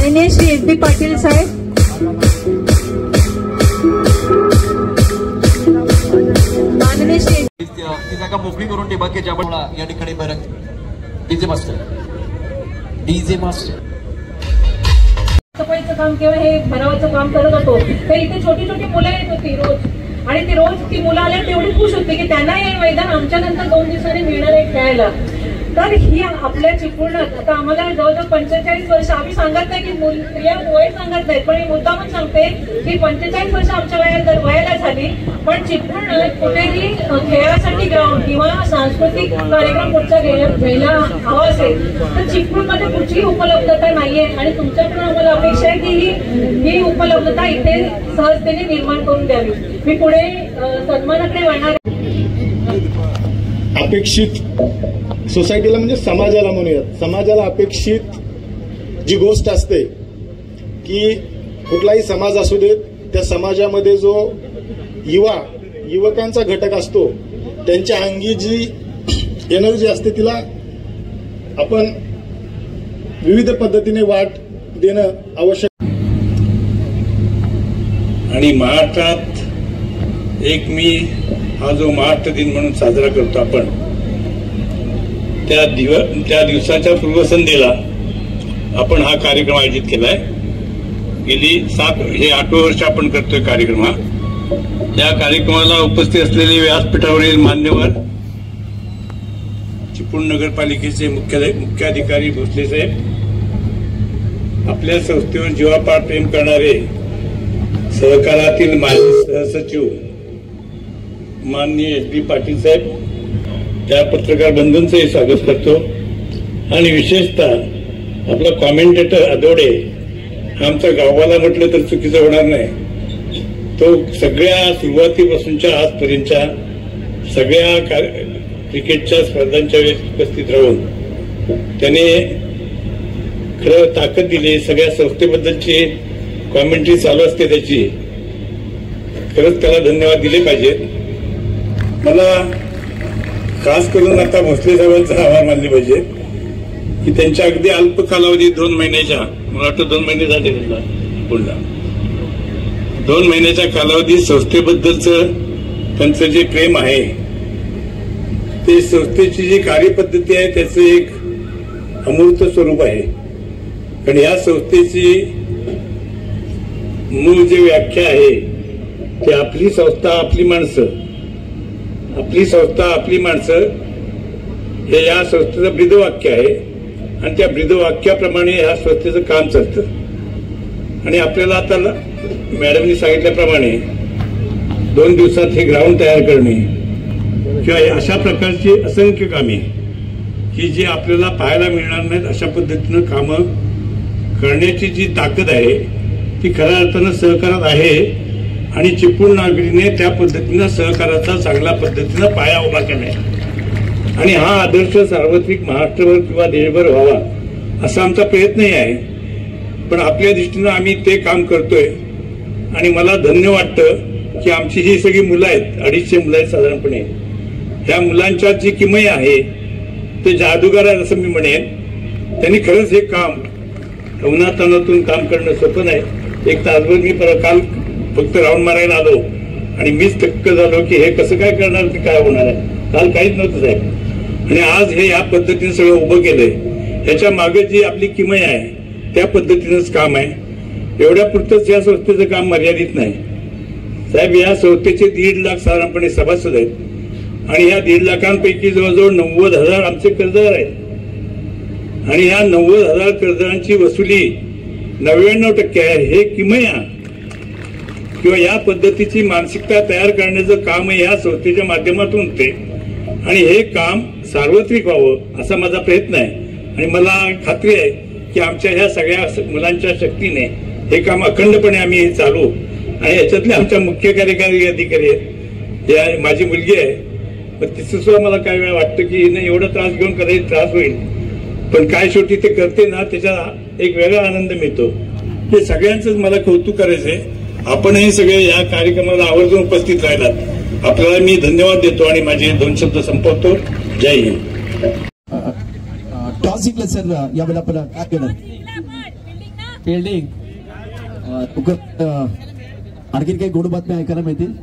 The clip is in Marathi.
माननीय श्री एस बी पाटील साहेब, माननीय श्री ती जागा मोकळी करून ठेवा की ज्यामुळे या ठिकाणी बरं डीजे मास्टर सफाईचं काम किंवा हे भरावाचं काम करत होतो, तर इथे छोटी छोटी मुलं येत होती रोज, आणि ती रोज ती मुलं आल्या तेवढी खुश होती की त्यांना हे मैदान आमच्या नंतर 2 दिवसांनी मिळणार आहे खेळायला. तर ही आपल्या चिपळूणात आता आम्हाला जवळजवळ 45 वर्ष, आम्ही सांगत नाही की या वय सांगत नाही, पण मुद्दामच सांगते की 45 वर्ष आमच्या वयाला झाली, पण चिपळूणात कुठेही खेळासाठी ग्राउंड किंवा सांस्कृतिक कार्यक्रम पुढचा घ्यायला हवा असेल तर चिपळूणमध्ये कुठलीही उपलब्धता नाहीये, आणि तुमच्याकडून आम्हाला अपेक्षा आहे की ही उपलब्धता इथे सहजतेने निर्माण करून द्यावी. मी पुढे सन्मानाकडे वळणार. अपेक्षित सोसायटीला म्हणजे समाजाला म्हणूयात, समाजाला अपेक्षित जी गोष्ट असते की कुठलाही समाज असू देत, त्या समाजामध्ये जो युवकांचा घटक असतो त्यांच्या अंगी जी एनर्जी असते तिला आपण विविध पद्धतीने वाट देणं आवश्यक. आणि महाराष्ट्रात एक मी हा जो महाराष्ट्र दिन म्हणून साजरा करतो आपण, त्या दिवसाच्या पूर्वसंध्येला आपण हा कार्यक्रम आयोजित केलाय. गेली 8 वर्ष आपण करतोय कार्यक्रम हा. या कार्यक्रमाला उपस्थित असलेले व्यासपीठावरील मान्यवर, चिपळूण नगरपालिकेचे मुख्याधिकारी भोसले साहेब, आपल्या संस्थेवर जीवापाड प्रेम करणारे सहकारातील माजी सहसचिव माननीय एस बी पाटील साहेब, त्या पत्रकार बंधूंचंही स्वागत करतो. आणि विशेषतः आपला कॉमेंटेटर अदोडे, आमचा गावाला म्हटलं तर चुकीचं होणार नाही, तो सगळ्या सुरुवातीपासूनच्या आजपर्यंतच्या सगळ्या क्रिकेटच्या स्पर्धांच्या वेळेस उपस्थित राहून त्याने खरं ताकद दिली. सगळ्या संस्थेबद्दलची कॉमेंट्री चालू असते त्याची, खरंच त्याला धन्यवाद दिले पाहिजेत. मला खास करून आता भोसले साहेबांचा आभार मानले पाहिजे की त्यांच्या अगदी अल्प कालावधीत 2 महिन्याच्या, मला वाटतं 2 महिने झाले पुन्हा 2 महिन्याच्या कालावधीत संस्थेबद्दलचं त्यांचं जे प्रेम आहे, ते संस्थेची जी कार्यपद्धती आहे त्याचं एक अमूर्त स्वरूप आहे. कारण या संस्थेची मूळ जी व्याख्या आहे ती आपली संस्था आपली माणसं, आपली संस्था आपली माणसं, हे या संस्थेचं ब्रीदवाक्य आहे. आणि त्या ब्रीदवाक्याप्रमाणे या संस्थेचं काम चालतं. आणि आपल्याला आता मॅडमनी सांगितल्याप्रमाणे 2 दिवसात हे ग्राउंड तयार करणे किंवा अशा प्रकारची असंख्य कामे की जी आपल्याला पाहायला मिळणार नाहीत, अशा पद्धतीनं कामं करण्याची जी ताकद आहे ती खऱ्या अर्थानं सहकारात आहे. आणि चिपळूण नागरीने त्या पद्धतीनं सहकाराचा चांगल्या पद्धतीनं पाया उभा केलाय. आणि हा आदर्श सार्वत्रिक महाराष्ट्रभर किंवा देशभर व्हावा असा आमचा प्रयत्नही आहे. पण आपल्या दृष्टीनं आम्ही ते काम करतोय. आणि मला धन्य वाटतं की आमची ही सगळी मुलं आहेत, 250 मुलं आहेत साधारणपणे, ह्या मुलांच्या जी किमय आहे ते जादूगार आहे असं मी म्हणेन. त्यांनी खरंच हे काम उन्हातानातून काम करणं सोपं नाही. 1 तासभर मी काल फक्त राऊंड मारायला आलो आणि मीच थक्क झालो की हे कसं काय करणार, ते काय होणार आहे. काल काहीच नव्हतं साहेब. आणि आज हे या पद्धतीने सगळं उभं केलंय. ह्याच्या मागे जी आपली किमय आहे त्या पद्धतीनंच काम आहे. एवढ्या पुरतंच या संस्थेचं काम मर्यादित नाही साहेब. या संस्थेचे 1.5 लाख साधारणपणे सभासद आहेत. आणि या 1.5 लाखांपैकी जवळजवळ 90,000 आमचे कर्जदार आहेत. आणि या 90,000 कर्जदारांची वसुली 99% आहे. हे किमया किंवा या पद्धतीची मानसिकता तयार करण्याचं काम या संस्थेच्या माध्यमातून होते. आणि हे काम सार्वत्रिक व्हावं असा माझा प्रयत्न आहे. आणि मला खात्री आहे की आमच्या ह्या सगळ्या मुलांच्या शक्तीने हे काम अखंडपणे आम्ही चालू. आणि याच्यातले आमच्या मुख्य कार्यकारी अधिकारी आहेत, या माझी मुलगी आहे, पण तिचं सुद्धा मला काही वेळा वाटतं की हिने एवढा त्रास घेऊन कदाचित त्रास होईल, पण काय शेवटी ते करते ना त्याचा एक वेगळा आनंद मिळतो. हे सगळ्यांचंच मला कौतुक करायचंय. आपणही सगळे या कार्यक्रमाला आवर्जून उपस्थित राहिलात, आपल्याला मी धन्यवाद देतो आणि माझे 2 शब्द संपवतो. जय हिंद. टॉस जिंकलं सर, यावेळेला आपण काय करणार? फिल्डिंग आणखीन काही गोड बातम्या ऐकायला मिळतील.